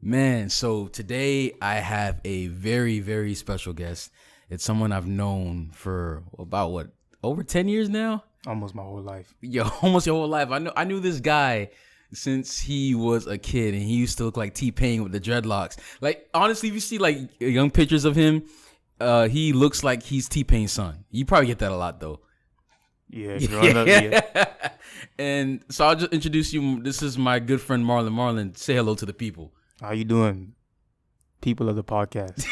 Man, so today I have a very, very special guest. It's someone I've known for about over 10 years now? Almost my whole life. Yo, almost your whole life. I knew this guy since he was a kid, and he used to look like T-Pain with the dreadlocks. Like, honestly, if you see like young pictures of him, he looks like he's T-Pain's son. You probably get that a lot though. Yeah, growing up, yeah. And so I'll just introduce you. This is my good friend Marlon. Marlon, say hello to the people. How you doing, people of the podcast?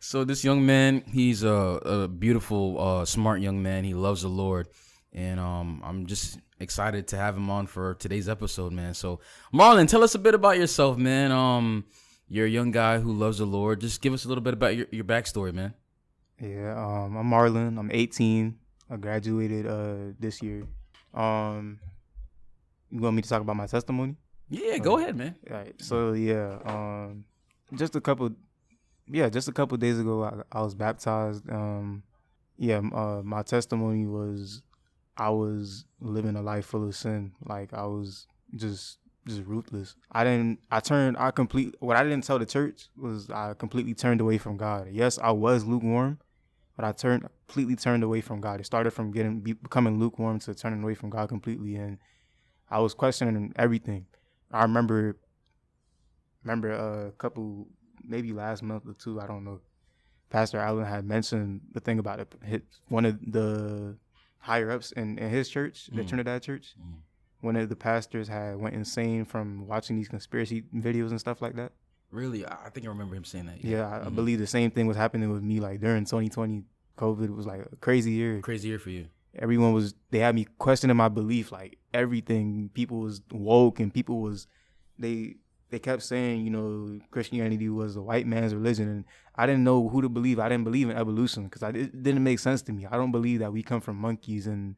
So this young man, he's a beautiful, smart young man. He loves the Lord, and I'm just excited to have him on for today's episode, man. So Marlon, tell us a bit about yourself, man. You're a young guy who loves the Lord. Just give us a little bit about your backstory, man. Yeah, I'm Marlon. I'm 18. I graduated this year. You want me to talk about my testimony? Yeah, go ahead, man. All right. So yeah, just a couple days ago, I was baptized. My testimony was I was living a life full of sin. Like I was just ruthless. What I didn't tell the church was I completely turned away from God. Yes, I was lukewarm, but I completely turned away from God. It started from becoming lukewarm to turning away from God completely, and I was questioning everything. I remember a couple, maybe last month or two, I don't know, Pastor Allen had mentioned the thing about one of the higher ups in his church, the Trinidad Church. One of the pastors had went insane from watching these conspiracy videos and stuff like that. Really? I think I remember him saying that. Yeah, I believe the same thing was happening with me. Like during 2020, COVID was like a crazy year. Crazy year for you. They had me questioning my belief, like everything. People was woke and they kept saying, Christianity was a white man's religion, and I didn't know who to believe. I didn't believe in evolution because it didn't make sense to me. I don't believe that we come from monkeys and,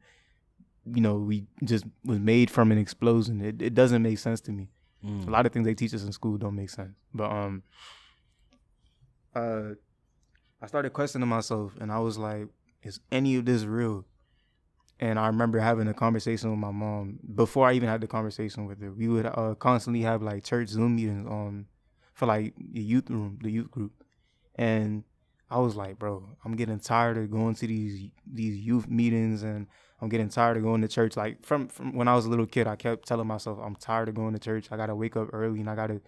we just was made from an explosion. It doesn't make sense to me. A lot of things they teach us in school don't make sense. But I started questioning myself, and I was like, is any of this real? And I remember having a conversation with my mom. Before I even had the conversation with her, we would constantly have like church Zoom meetings for like the youth group. And I was like, bro, I'm getting tired of going to these youth meetings, and I'm getting tired of going to church. Like from when I was a little kid, I kept telling myself, I'm tired of going to church. I gotta wake up early, and I gotta.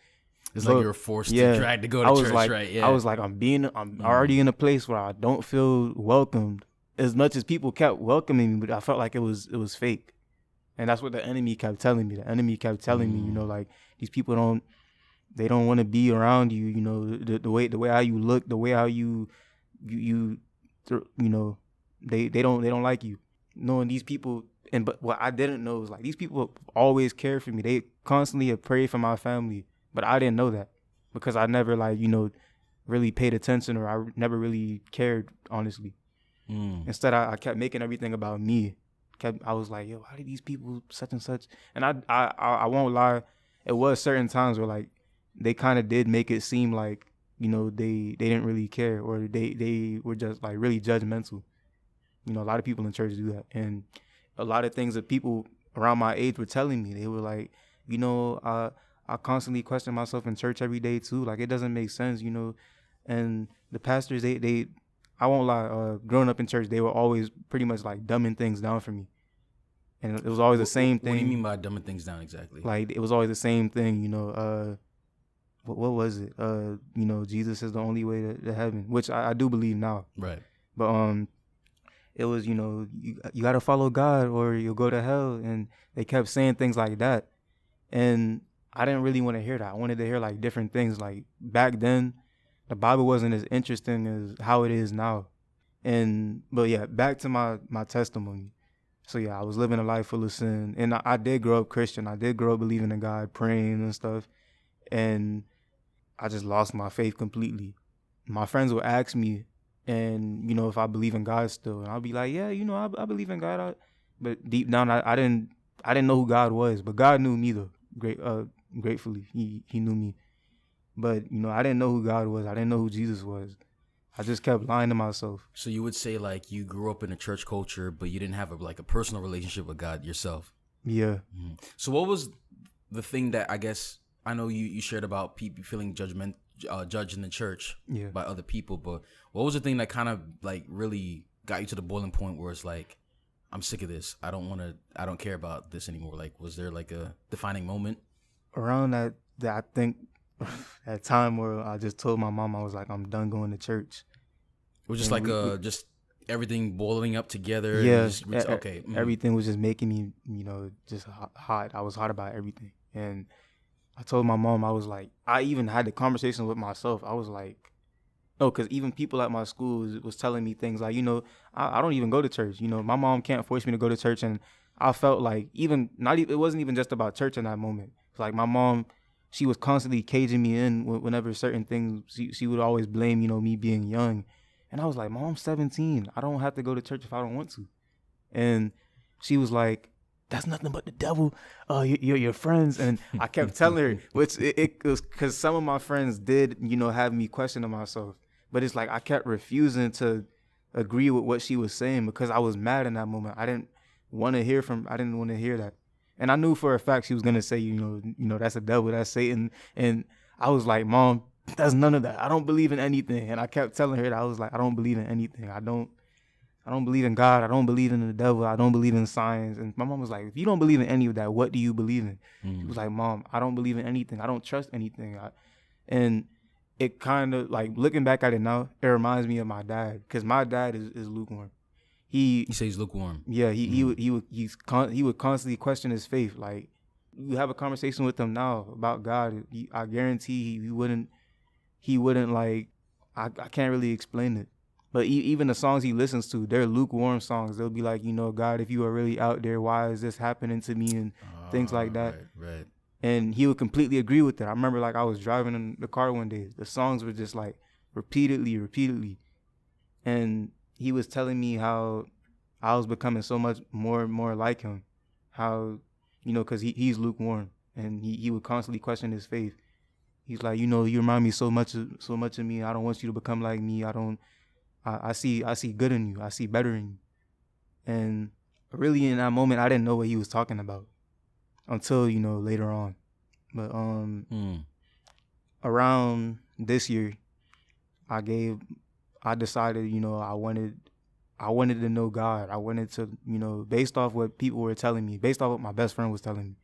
It's like you were forced to drag to go to church, right? Yeah. I was like, I'm already in a place where I don't feel welcomed. As much as people kept welcoming me, but I felt like it was fake. And that's what the enemy kept telling me. The enemy kept telling me, like these people don't want to be around you, the way how you look, the way how you they don't like you. Knowing these people, but what I didn't know was like these people always cared for me. They constantly have prayed for my family, but I didn't know that because I never really paid attention, or I never really cared, honestly. Instead, I kept making everything about me. I was like, yo, how do these people such and such? And I won't lie, it was certain times where like they kind of did make it seem like they didn't really care, or they were just like really judgmental. A lot of people in church do that, and a lot of things that people around my age were telling me. They were like, I constantly question myself in church every day too. Like it doesn't make sense, And the pastors, they I won't lie, growing up in church, they were always pretty much like dumbing things down for me. And it was always the same thing. What do you mean by dumbing things down exactly? Like it was always the same thing, what was it? Jesus is the only way to heaven, which I do believe now. Right. But it was, you got to follow God or you'll go to hell. And they kept saying things like that. And I didn't really want to hear that. I wanted to hear like different things. Like back then, the Bible wasn't as interesting as how it is now. But yeah, back to my testimony. So yeah, I was living a life full of sin. And I did grow up Christian. I did grow up believing in God, praying and stuff. And I just lost my faith completely. My friends would ask me, and if I believe in God still. And I'll be like, yeah, I believe in God. But deep down, I didn't know who God was. But God knew me though. Gratefully, he knew me. But, I didn't know who God was. I didn't know who Jesus was. I just kept lying to myself. So you would say like you grew up in a church culture, but you didn't have a personal relationship with God yourself. Yeah. So what was the thing that I guess I know you shared about people feeling judged in the church Yeah. by other people, but what was the thing that kind of like really got you to the boiling point where it's like, I'm sick of this. I don't care about this anymore. Like, was there like a defining moment? Around that I think that time where I just told my mom, I was like, I'm done going to church. It was just And like just everything boiling up together. and Yeah, you just okay. everything was just making me, just hot. I was hot about everything. And I told my mom, I was like, I even had the conversation with myself. I was like, no, because even people at my school was telling me things like, I don't even go to church. My mom can't force me to go to church. And I felt like it wasn't even just about church in that moment. It's like my mom, she was constantly caging me in whenever certain things, she would always blame, me being young. And I was like, Mom, I'm 17. I don't have to go to church if I don't want to. And she was like, that's nothing but the devil. Your friends. And I kept telling her, which it was because some of my friends did, have me questioning myself. But it's like I kept refusing to agree with what she was saying because I was mad in that moment. I didn't want to hear that. And I knew for a fact she was going to say, that's a devil, that's Satan. And I was like, Mom, that's none of that. I don't believe in anything. And I kept telling her that. I was like, I don't believe in anything. I don't believe in God. I don't believe in the devil. I don't believe in science. And my mom was like, if you don't believe in any of that, what do you believe in? She was like, Mom, I don't believe in anything. I don't trust anything. And it kind of like looking back at it now, it reminds me of my dad because my dad is lukewarm. You say he's lukewarm. Yeah, he would constantly question his faith. Like you have a conversation with him now about God, I guarantee he wouldn't like. I can't really explain it. But even the songs he listens to, they're lukewarm songs. They'll be like, God, if you are really out there, why is this happening to me and things like that. Right. And he would completely agree with that. I remember like I was driving in the car one day. The songs were just like repeatedly. And he was telling me how I was becoming so much more and more like him. How, because he's lukewarm and he would constantly question his faith. He's like, you remind me so much of me. I don't want you to become like me. I see good in you. I see better in you. And really in that moment, I didn't know what he was talking about until, later on. But around this year, I decided, I wanted to know God. I wanted to, based off what people were telling me, based off what my best friend was telling me.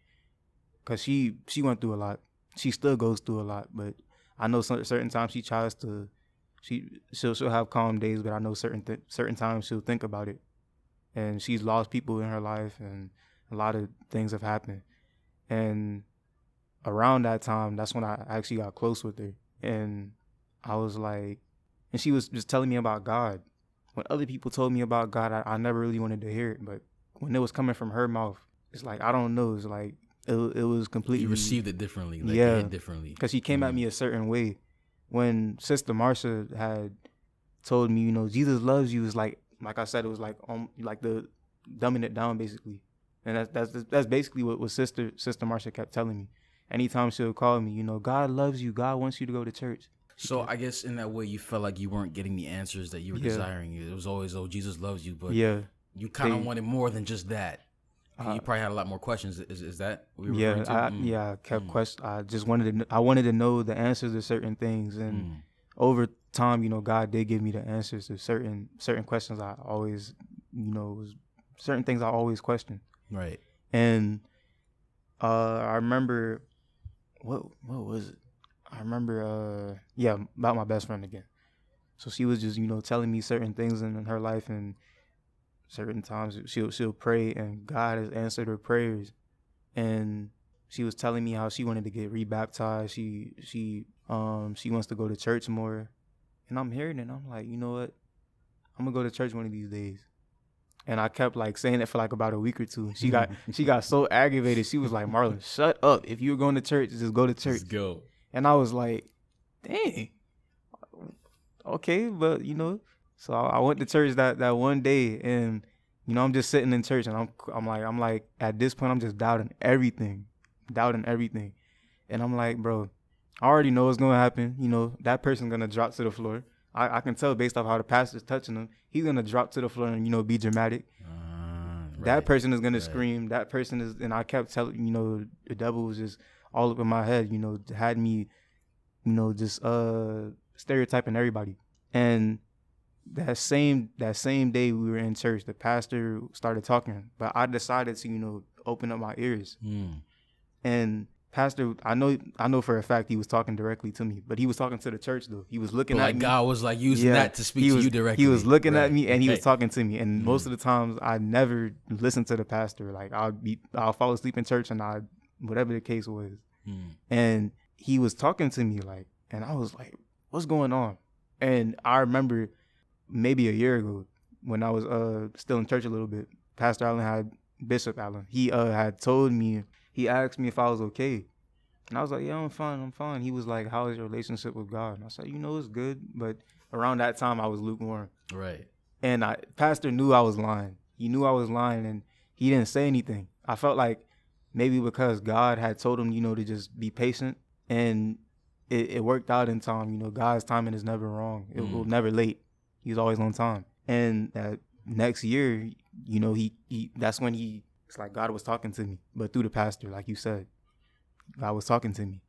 Because she went through a lot. She still goes through a lot. But I know certain times she tries to, she'll have calm days, but I know certain times she'll think about it. And she's lost people in her life, and a lot of things have happened. And around that time, that's when I actually got close with her. And I was like, and she was just telling me about God. When other people told me about God, I never really wanted to hear it. But when it was coming from her mouth, it's like, I don't know. It's like, it was completely. You received it differently. Like yeah. It hit differently. Because she came at me a certain way. When Sister Marsha had told me, Jesus loves you, is like I said, it was like the dumbing it down basically, and that's basically what Sister Marsha kept telling me. Anytime she would call me, God loves you, God wants you to go to church. So I guess in that way you felt like you weren't getting the answers that you were desiring. It was always, Jesus loves you, but you kind of wanted more than just that. You probably had a lot more questions. Is that what you were referring to? I kept question. I just wanted to know the answers to certain things, and over time, God did give me the answers to certain questions. I always, was certain things I always questioned. Right. And I remember what was it? I remember about my best friend again. So she was just telling me certain things in her life, and certain times she'll pray and God has answered her prayers. And she was telling me how she wanted to get rebaptized. She wants to go to church more. And I'm hearing it and I'm like, you know what? I'm gonna go to church one of these days. And I kept like saying it for like about a week or two. She got so aggravated. She was like, Marlon, shut up. If you're going to church, just go to church. Let's go. And I was like, dang. Okay, but so I went to church that one day, and I'm just sitting in church, and I'm like at this point I'm just doubting everything, and I'm like, bro, I already know what's gonna happen. That person's gonna drop to the floor. I can tell based off how the pastor's touching him, he's gonna drop to the floor and be dramatic. Right. That person is gonna scream. That person is, and I kept telling the devil was just all up in my head, you know, had me, you know, just stereotyping everybody. And that same day we were in church, the pastor started talking, but I decided to, you know, open up my ears. And pastor, I know for a fact he was talking directly to me, but he was talking to the church though. He was looking at me. God was like using that to speak to you directly. He was looking at me and he was talking to me. And most of the times I never listened to the pastor. Like I'll fall asleep in church and whatever the case was. And he was talking to me like, and I was like, what's going on? And I remember maybe a year ago when I was still in church a little bit, Bishop Allen, he had told me, he asked me if I was okay. And I was like, yeah, I'm fine. He was like, how is your relationship with God? And I said, you know, it's good. But around that time, I was lukewarm. Right. And pastor knew I was lying. He knew I was lying, and he didn't say anything. I felt like maybe because God had told him, you know, to just be patient. And it worked out in time. You know, God's timing is never wrong. It will never late. He's always on time. And that next year, you know, that's when it's like God was talking to me, but through the pastor, like you said, God was talking to me.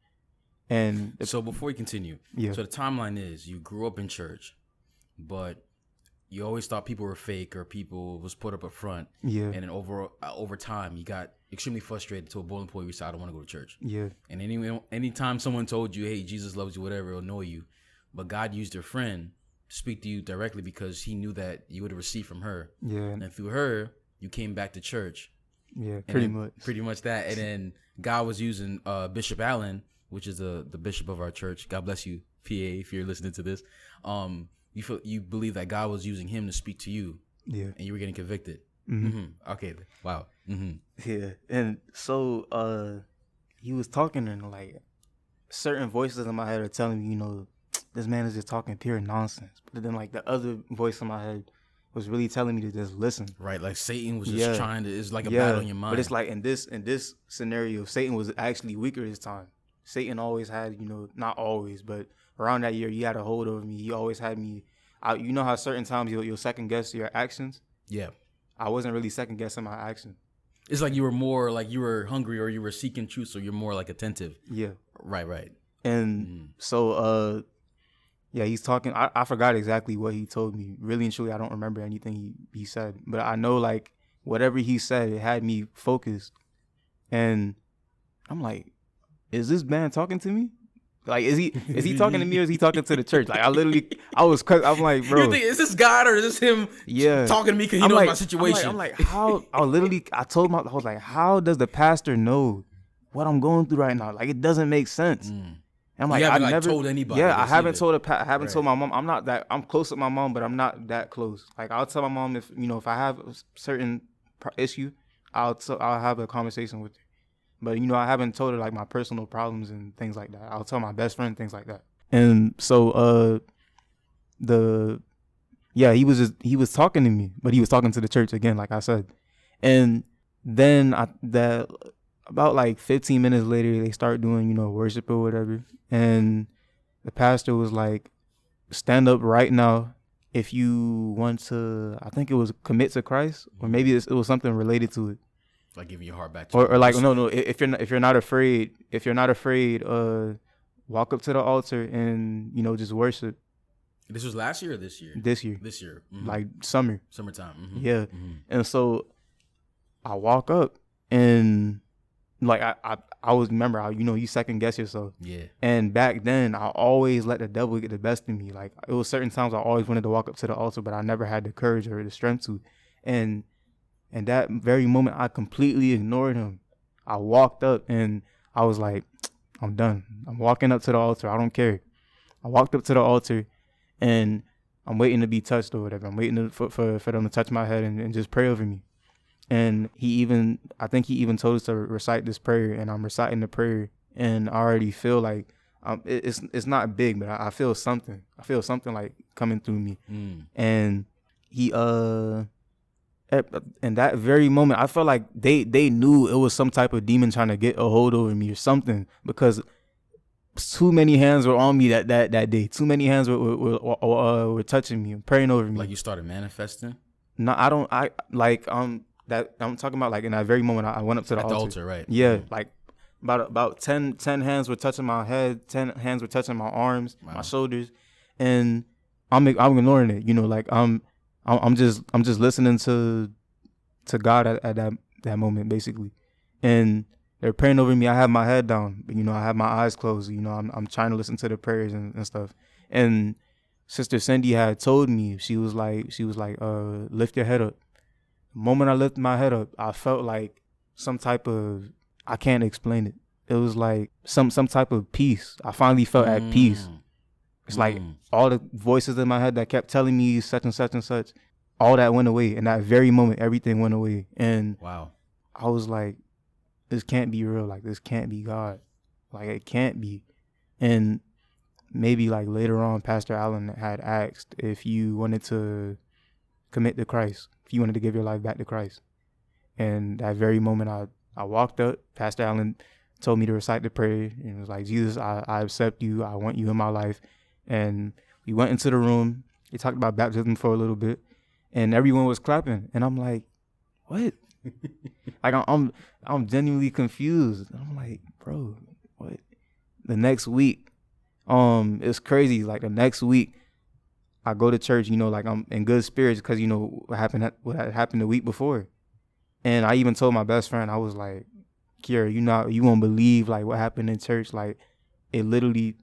And so before we continue, so the timeline is you grew up in church, but you always thought people were fake or people was put up a front. Yeah. And then over time, you got extremely frustrated to a boiling point where you said, I don't want to go to church. Yeah. And anytime someone told you, hey, Jesus loves you, whatever, it'll annoy you. But God used your friend to speak to you directly because he knew that you would have received from her. Yeah. And through her, you came back to church. Yeah, pretty much that. And then God was using Bishop Allen, which is the bishop of our church. God bless you, PA, if you're listening to this. You believe that God was using him to speak to you. Yeah. And you were getting convicted. Okay. Wow. Yeah. And so he was talking, and like certain voices in my head are telling me, you know, this man is just talking pure nonsense. But then like the other voice in my head was really telling me to just listen. Right, like Satan was just trying to. It's like a battle in your mind. But it's like in this scenario, Satan was actually weaker this time. Satan always had, you know, not always, but around that year, he had a hold over me. He always had me. You know how certain times you'll second guess your actions. Yeah, I wasn't really second guessing my actions. It's like you were more like you were hungry or you were seeking truth, so you're more like attentive. Yeah. Right. And so yeah, he's talking. I forgot exactly what he told me. Really and truly, I don't remember anything he said. But I know, like, whatever he said, it had me focused. And I'm like, is this man talking to me? Like, is he talking to me or is he talking to the church? Like, I'm like, bro. You think, is this God or is this him talking to me because he knows my situation? I'm like, how? I was like, how does the pastor know what I'm going through right now? Like, it doesn't make sense. And I'm like, I never told anybody. Yeah, I haven't told my mom. I'm close with my mom, but I'm not that close. Like, I'll tell my mom if I have a certain issue, I'll have a conversation with her. But, you know, I haven't told her like my personal problems and things like that. I'll tell my best friend things like that. And so he was talking to me, but he was talking to the church again, like I said. And then about like 15 minutes later, they start doing, you know, worship or whatever. And the pastor was like, stand up right now if you want to, I think it was commit to Christ, or maybe it was something related to it. Like giving your heart back to or like, no, if you're not afraid, walk up to the altar and, you know, just worship. This was last year or this year? This year. Mm-hmm. Like summertime. Mm-hmm. Yeah. And so I walk up and like I was, remember, you know, you second guess yourself. Yeah. And back then I always let the devil get the best of me. Like, it was certain times I always wanted to walk up to the altar, but I never had the courage or the strength to. And in that very moment, I completely ignored him. I walked up and I was like, I'm done. I'm walking up to the altar. I don't care. I walked up to the altar and I'm waiting to be touched or whatever. I'm waiting for them to touch my head and just pray over me. And I think he even told us to recite this prayer, and I'm reciting the prayer, and I already feel like it's not big, but I feel something. I feel something like coming through me. And he in that very moment, I felt like they knew it was some type of demon trying to get a hold over me or something, because too many hands were on me that day. Too many hands were touching me and praying over me. Like you started manifesting? No, I'm talking about like in that very moment I went up to the altar. right? Yeah, like about 10 hands were touching my head, 10 hands were touching my arms, my shoulders, and I'm ignoring it. You know, like I'm just listening to God at that moment, basically. And they're praying over me. I have my head down, but, you know, I have my eyes closed. You know, I'm trying to listen to the prayers and stuff. And Sister Cindy had told me, she was like, lift your head up. The moment I lifted my head up, I felt like some type of, I can't explain it. It was like some type of peace. I finally felt at peace. It's like all the voices in my head that kept telling me such and such and such, all that went away. In that very moment, everything went away. And wow, I was like, this can't be real. Like, this can't be God. Like, it can't be. And maybe like later on, Pastor Allen had asked if you wanted to commit to Christ, if you wanted to give your life back to Christ. And that very moment, I walked up. Pastor Allen told me to recite the prayer, and it was like, Jesus, I accept you. I want you in my life. And we went into the room. They talked about baptism for a little bit, and everyone was clapping. And I'm like, what? Like, I'm genuinely confused. I'm like, bro, what? The next week, it's crazy. Like, the next week, I go to church. You know, like, I'm in good spirits because, you know, what had happened the week before. And I even told my best friend, I was like, Kiera, you won't believe like what happened in church. Like, it literally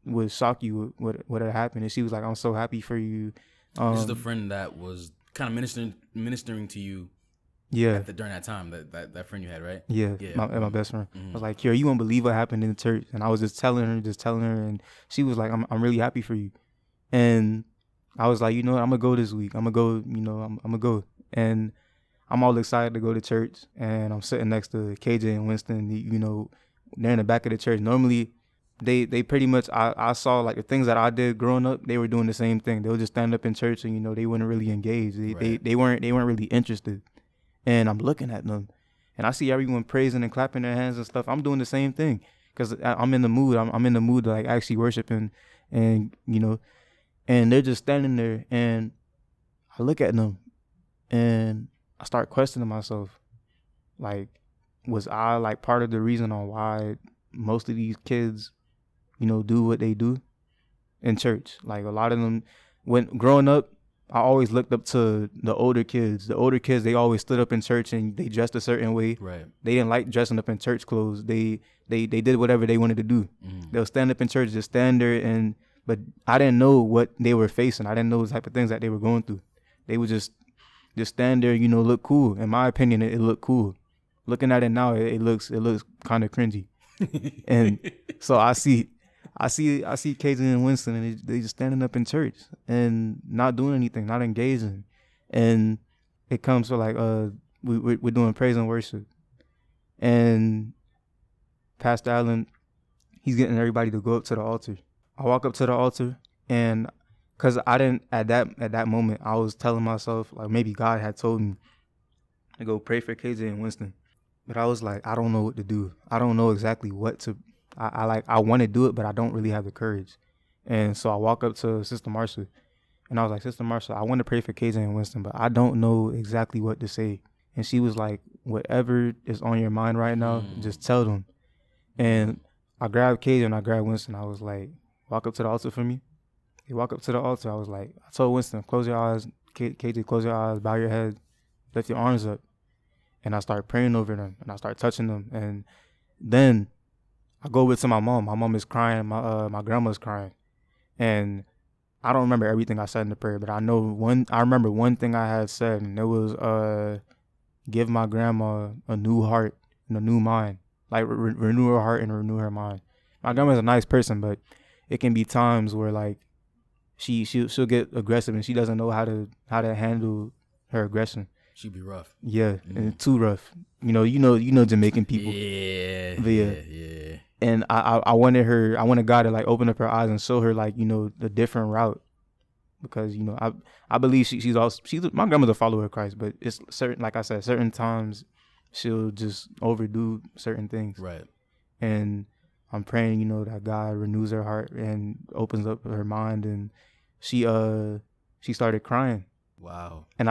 would shock you what had happened. And she was like, I'm so happy for you. This is the friend that was kind of ministering to you. Yeah. During that time, that friend you had, right? Yeah. My best friend. I was like, Kiera, you won't believe what happened in the church. And I was just telling her, and she was like, I'm really happy for you. And I was like, you know what, I'm gonna go this week. I'm gonna go, you know, I'm gonna go. And I'm all excited to go to church, and I'm sitting next to KJ and Winston. You know, they're in the back of the church. Normally, they pretty much, I saw like the things that I did growing up. They were doing the same thing. They would just stand up in church, and, you know, they wouldn't really engage. They weren't really interested. And I'm looking at them, and I see everyone praising and clapping their hands and stuff. I'm doing the same thing because I'm in the mood. I'm in the mood to like actually worship and you know, and they're just standing there, and I look at them, and I start questioning myself, like, was I like part of the reason on why most of these kids, you know, do what they do in church? Like, a lot of them, when growing up, I always looked up to the older kids. The older kids, they always stood up in church and they dressed a certain way. Right. They didn't like dressing up in church clothes. They did whatever they wanted to do. They'll stand up in church, just stand there, but I didn't know what they were facing. I didn't know the type of things that they were going through. They would just stand there, you know, look cool. In my opinion, it looked cool. Looking at it now, it looks kind of cringy. And so I see KJ and Winston, and they just standing up in church and not doing anything, not engaging. And it comes to like, we're doing praise and worship, and Pastor Allen, he's getting everybody to go up to the altar. I walk up to the altar, and because I didn't, at that moment, I was telling myself, like, maybe God had told me to go pray for KJ and Winston. But I was like, I don't know what to do. I don't know exactly what to, I want to do it, but I don't really have the courage. And so I walk up to Sister Marsha, and I was like, Sister Marsha, I want to pray for KJ and Winston, but I don't know exactly what to say. And she was like, whatever is on your mind right now, just tell them. And I grabbed KJ and I grabbed Winston. I was like, walk up to the altar for me. He walked up to the altar. I was like, I told Winston, close your eyes. KJ, close your eyes, bow your head, lift your arms up. And I start praying over them, and I start touching them. And then I go over to my mom. My mom is crying. My grandma's crying. And I don't remember everything I said in the prayer, but I remember one thing I had said, and it was, give my grandma a new heart and a new mind. Like, renew her heart and renew her mind. My grandma's a nice person, but it can be times where, like, she'll get aggressive, and she doesn't know how to handle her aggression. She'd be rough. Yeah, and too rough. You know Jamaican people. Yeah. And I wanted God to like open up her eyes and show her, like, you know, the different route, because, you know, I believe she's my grandmother's a follower of Christ, but it's certain, like I said, certain times she'll just overdo certain things. Right. And I'm praying, you know, that God renews her heart and opens up her mind, and she started crying. Wow. And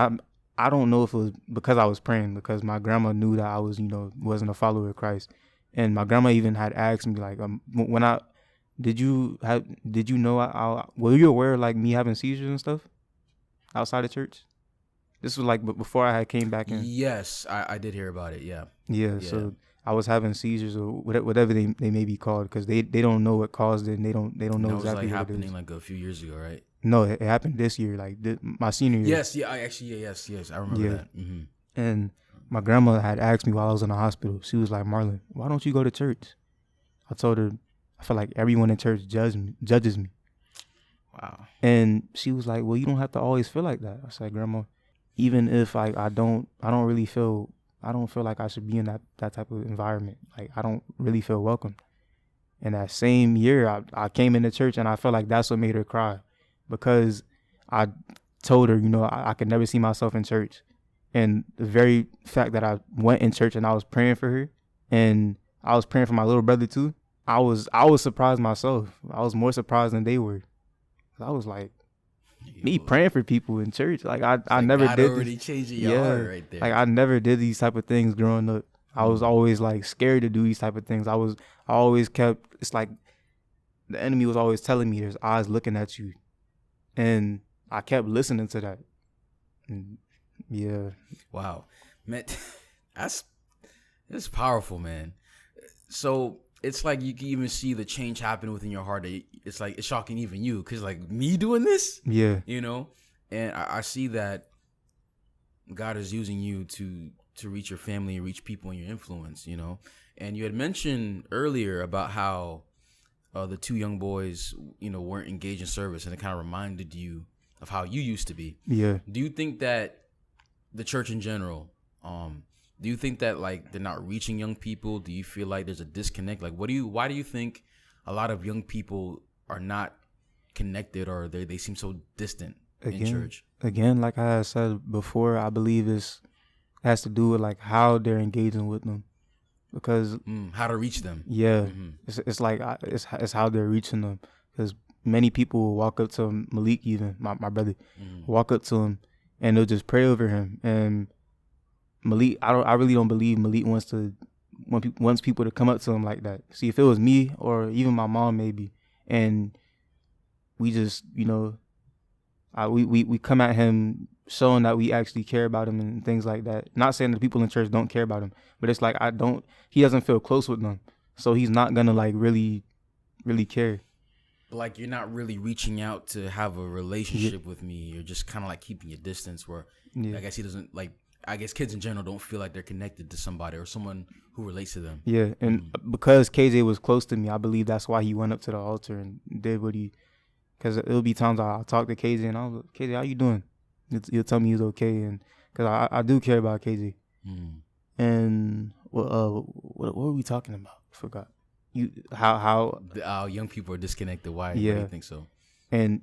I don't know if it was because I was praying, because my grandma knew that I was, you know, wasn't a follower of Christ. And my grandma even had asked me like, when I did you know were you aware of like me having seizures and stuff outside of church? This was like before I had came back in. Yes, I did hear about it. Yeah. Yeah. So I was having seizures or whatever they may be called, because they don't know what caused it, and they don't know That was exactly like what happening it is. like a few years ago, right? No, it happened this year, like my senior year. Yes, yeah, yes, I remember that. Mm-hmm. And my grandma had asked me while I was in the hospital. She was like, "Marlon, why don't you go to church?" I told her, I feel like everyone in church judges me. Wow. And she was like, "Well, you don't have to always feel like that." I said, "Grandma, even if I don't feel like I should be in that type of environment. Like, I don't really feel welcome." And that same year, I came into church, and I felt like that's what made her cry, because I told her, I could never see myself in church. And the very fact that I went in church and I was praying for her, and I was praying for my little brother too, I was surprised myself. I was more surprised than they were. I was like, me praying for people in church, like I never God did already this. changing your heart right there. Like I never did these type of things growing up. I was always like scared to do these type of things. I always kept, it's like the enemy was always telling me there's eyes looking at you, and I kept listening to that. And yeah. Wow, man, that's powerful, man. So it's like you can even see the change happen within your heart. It's like it's shocking even you, because like me doing this, Yeah. And I see that God is using you to reach your family and reach people in your influence, And you had mentioned earlier about how the two young boys, weren't engaged in service, and it kind of reminded you of how you used to be. Yeah. Do you think that the church in general, do you think that like they're not reaching young people? Do you feel like there's a disconnect? Like, why do you think a lot of young people are not connected, or they seem so distant in church? Again, like I had said before, I believe it has to do with like how they're engaging with them, because how to reach them. Yeah, Mm-hmm. it's like it's how they're reaching them, because many people will walk up to Malik, even my brother, walk up to him and they'll just pray over him. And Malik, I really don't believe Malik wants people to come up to him like that. See, if it was me or even my mom maybe, and we just we come at him showing that we actually care about him and things like that. Not saying that people in church don't care about him, but it's like he doesn't feel close with them, so he's not gonna like really care. Like, you're not really reaching out to have a relationship with me. You're just kind of like keeping your distance, where I guess he doesn't like, I guess kids in general don't feel like they're connected to somebody or someone who relates to them. Yeah. And because KJ was close to me, I believe that's why he went up to the altar and did what because it'll be times I'll talk to KJ and I'll be like, KJ, how you doing? He'll tell me he's okay. And because I do care about KJ. And what were we talking about? I forgot. How young people are disconnected. Why do you think so? And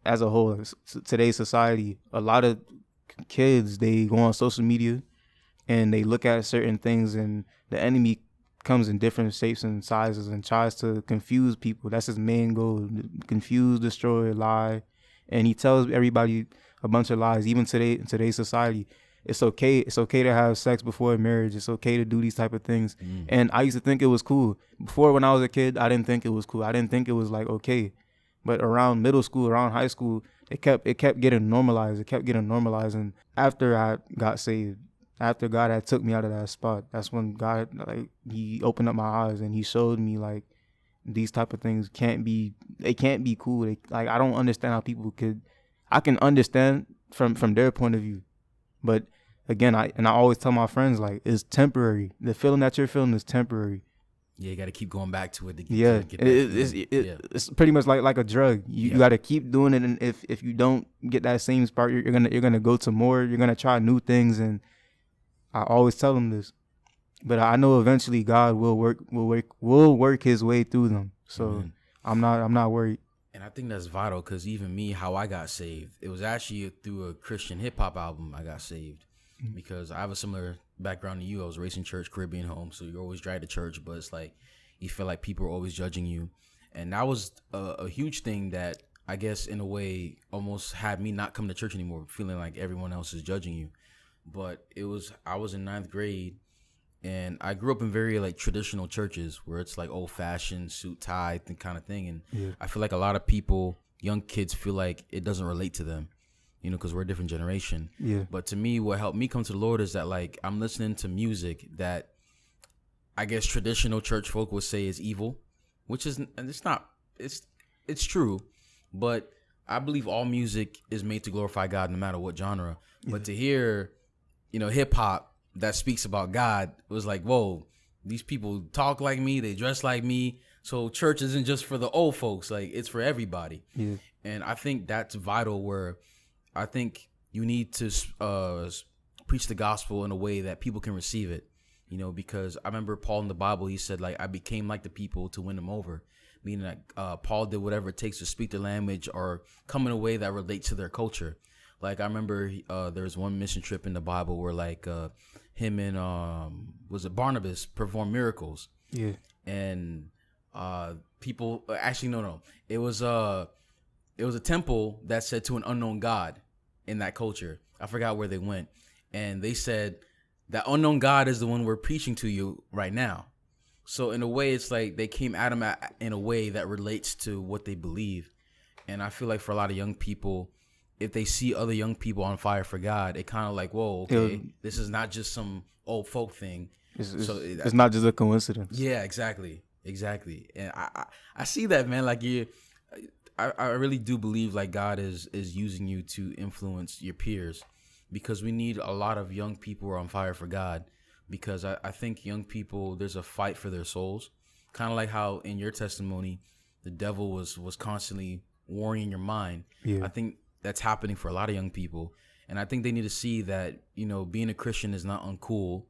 as a whole, today's society, a lot of kids, they go on social media and they look at certain things, and the enemy comes in different shapes and sizes and tries to confuse people. That's his main goal: confuse, destroy, lie. And he tells everybody a bunch of lies. Even in today's society, it's okay to have sex before marriage. It's okay to do these type of things. And I used to think it was cool. Before, when I was a kid, I didn't think it was cool. I didn't think it was like okay. But around middle school, around high school, it kept getting normalized. It kept getting normalized. And after I got saved, after God had took me out of that spot, that's when God, like, he opened up my eyes and he showed me like these type of things can't be cool. I don't understand how people I can understand from their point of view. But again, I always tell my friends, like, it's temporary. The feeling that you're feeling is temporary. Yeah, you got to keep going back to it. It's pretty much like a drug. You got to keep doing it, and if you don't get that same spark, you're gonna go to more. You're gonna try new things, and I always tell them this. But I know eventually God will work His way through them. So I'm not worried. And I think that's vital, because even me, how I got saved, it was actually through a Christian hip hop album I got saved. Because I have a similar background to you. I was raised in church, Caribbean home, so you're always dragged to church, but it's like you feel like people are always judging you. And that was a huge thing that I guess in a way almost had me not come to church anymore, feeling like everyone else is judging you. But I was in 9th grade, And I grew up in very like traditional churches where it's like old fashioned suit tie and kind of thing. And Yeah. I feel like a lot of people, young kids, feel like it doesn't relate to them, because we're a different generation. Yeah. But to me, what helped me come to the Lord is that like I'm listening to music that I guess traditional church folk would say is evil, which is, and it's not, it's true, but I believe all music is made to glorify God no matter what genre. But to hear, hip hop that speaks about God was like, whoa, these people talk like me, they dress like me. So church isn't just for the old folks, like it's for everybody. Yeah. And I think that's vital, where I think you need to preach the gospel in a way that people can receive it. Because I remember Paul in the Bible, he said, like, I became like the people to win them over. Meaning that Paul did whatever it takes to speak their language or come in a way that relates to their culture. Like, I remember there was one mission trip in the Bible where, like, him and, was it Barnabas, performed miracles. Yeah. And people, actually, no. It was a temple that said to an unknown God in that culture. I forgot where they went. And they said, that unknown God is the one we're preaching to you right now. So in a way, it's like they came at him in a way that relates to what they believe. And I feel like for a lot of young people, if they see other young people on fire for God, it kind of like, whoa, okay, this is not just some old folk thing. It's not just a coincidence. Yeah, exactly. And I see that, man. Like I really do believe like God is using you to influence your peers. Because we need a lot of young people who are on fire for God. Because I think young people, there's a fight for their souls. Kind of like how in your testimony, the devil was constantly warring in your mind. Yeah. I think that's happening for a lot of young people. And I think they need to see that, being a Christian is not uncool.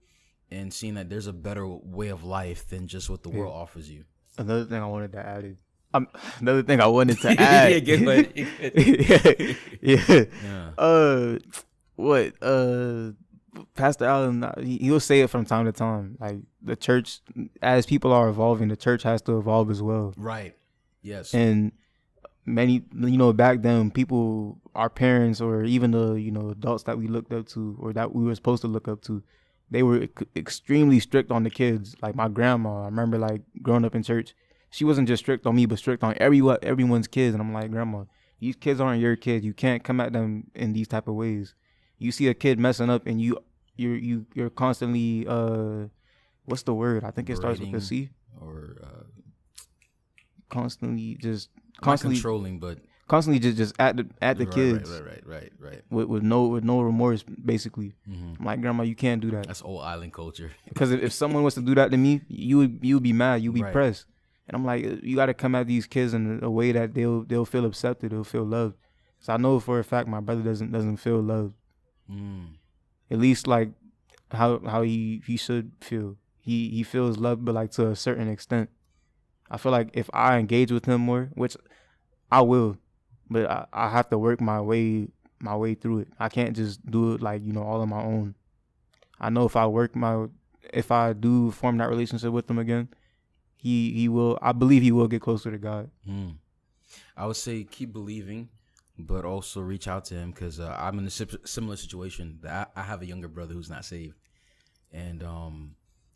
And seeing that there's a better way of life than just what the world offers you. Another thing I wanted to add yeah, go ahead. Yeah. Pastor Allen, he'll say it from time to time. Like the church, as people are evolving, the church has to evolve as well. Right. Yes. And many, back then, people, our parents, or even the, adults that we looked up to, or that we were supposed to look up to, they were extremely strict on the kids. Like my grandma, I remember like growing up in church, she wasn't just strict on me, but strict on everyone's kids. And I'm like, Grandma, these kids aren't your kids. You can't come at them in these type of ways. You see a kid messing up and you're constantly what's the word? I think it starts with a C. Or constantly controlling, but constantly just at the kids. Right. With no remorse, basically. Mm-hmm. I'm like, Grandma, you can't do that. That's old island culture. Because if someone was to do that to me, you would be mad, you'd be pressed. And I'm like, you got to come at these kids in a way that they'll feel accepted, they'll feel loved. So I know for a fact my brother doesn't feel loved. At least like how he should feel. He feels loved, but like to a certain extent. I feel like if I engage with him more, which I will, but I have to work my way through it. I can't just do it like, all on my own. I know if I do form that relationship with him again, he will. I believe he will get closer to God. I would say keep believing, but also reach out to him, because I'm in a similar situation. I have a younger brother who's not saved, and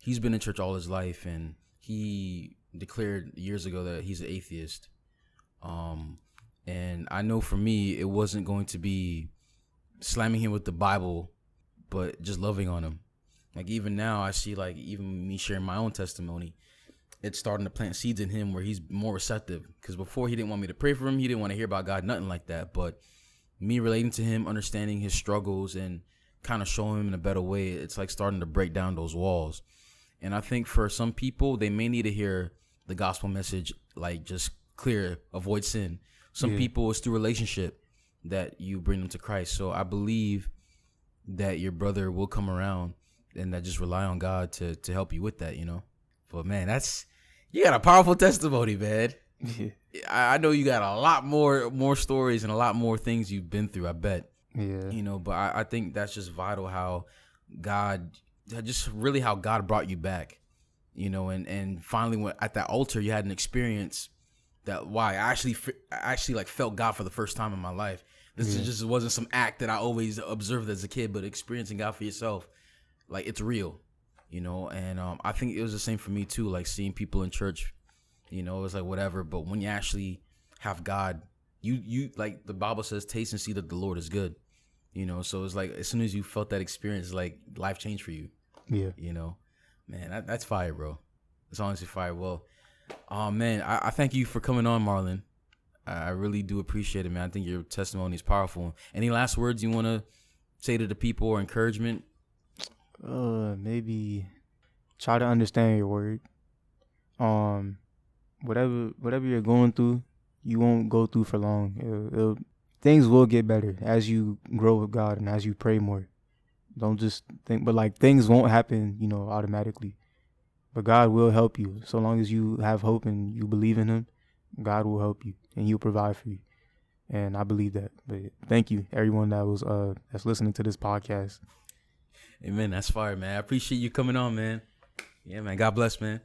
he's been in church all his life, and he declared years ago that he's an atheist. And I know for me, it wasn't going to be slamming him with the Bible, but just loving on him. Like even now, I see like even me sharing my own testimony, it's starting to plant seeds in him where he's more receptive. Because before he didn't want me to pray for him, he didn't want to hear about God, nothing like that. But me relating to him, understanding his struggles, and kind of showing him in a better way, it's like starting to break down those walls. And I think for some people, they may need to hear the gospel message, like just clear, avoid sin. Some people, it's through relationship that you bring them to Christ. So I believe that your brother will come around, and that just rely on God to help you with that, But man, you got a powerful testimony, man. Yeah. I know you got a lot more stories and a lot more things you've been through, I bet. Yeah. But I think that's just vital how God brought you back, and finally when at that altar you had an experience that I actually like felt God for the first time in my life. This just wasn't some act that I always observed as a kid, but experiencing God for yourself, like it's real, you know. And I think it was the same for me too. Like seeing people in church, you know, it was like whatever. But when you actually have God, you like the Bible says, taste and see that the Lord is good, you know. So it's like as soon as you felt that experience, like life changed for you. Yeah. You know, man, that's fire, bro. It's honestly fire. Well, man, I thank you for coming on, Marlon. I really do appreciate it, man. I think your testimony is powerful. Any last words you want to say to the people or encouragement? Maybe try to understand your word. Whatever you're going through, you won't go through for long. Things will get better as you grow with God and as you pray more. Don't just think, but like things won't happen, you know, automatically. But God will help you. So long as you have hope and you believe in him, God will help you and he'll provide for you. And I believe that. But thank you, everyone that's listening to this podcast. Amen. That's fire, man. I appreciate you coming on, man. Yeah, man. God bless, man.